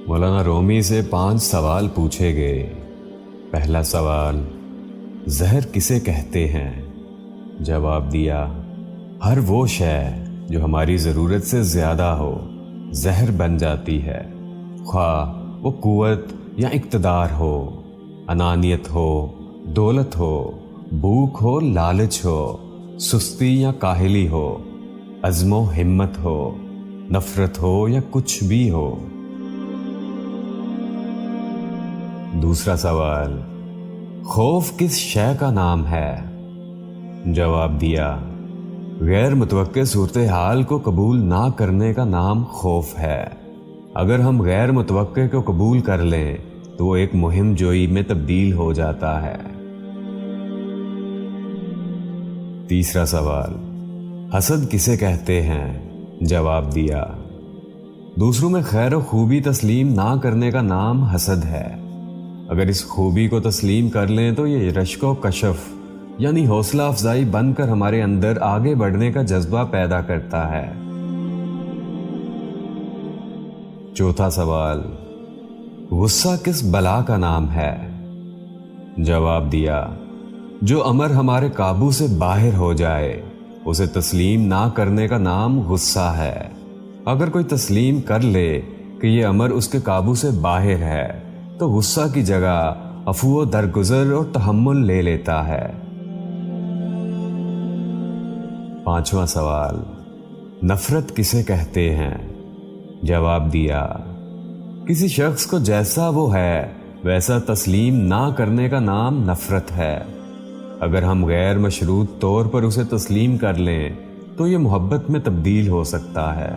مولانا رومی سے 5 سوال پوچھے گئے۔ پہلا سوال، زہر کسے کہتے ہیں؟ جواب دیا، ہر وہ شے جو ہماری ضرورت سے زیادہ ہو زہر بن جاتی ہے، خواہ وہ قوت یا اقتدار ہو، انانیت ہو، دولت ہو، بھوک ہو، لالچ ہو، سستی یا کاہلی ہو، عزم و ہمت ہو، نفرت ہو یا کچھ بھی ہو۔ دوسرا سوال، خوف کس شے کا نام ہے؟ جواب دیا، غیر متوقع صورتحال کو قبول نہ کرنے کا نام خوف ہے۔ اگر ہم غیر متوقع کو قبول کر لیں تو وہ ایک مہم جوئی میں تبدیل ہو جاتا ہے۔ تیسرا سوال، حسد کسے کہتے ہیں؟ جواب دیا، دوسروں میں خیر و خوبی تسلیم نہ کرنے کا نام حسد ہے۔ اگر اس خوبی کو تسلیم کر لیں تو یہ رشک و کشف یعنی حوصلہ افزائی بن کر ہمارے اندر آگے بڑھنے کا جذبہ پیدا کرتا ہے۔ چوتھا سوال، غصہ کس بلا کا نام ہے؟ جواب دیا، جو امر ہمارے قابو سے باہر ہو جائے اسے تسلیم نہ کرنے کا نام غصہ ہے۔ اگر کوئی تسلیم کر لے کہ یہ امر اس کے قابو سے باہر ہے تو غصہ کی جگہ عفو و درگزر اور تحمل لے لیتا ہے۔ پانچواں سوال، نفرت کسے کہتے ہیں؟ جواب دیا، کسی شخص کو جیسا وہ ہے ویسا تسلیم نہ کرنے کا نام نفرت ہے۔ اگر ہم غیر مشروط طور پر اسے تسلیم کر لیں تو یہ محبت میں تبدیل ہو سکتا ہے۔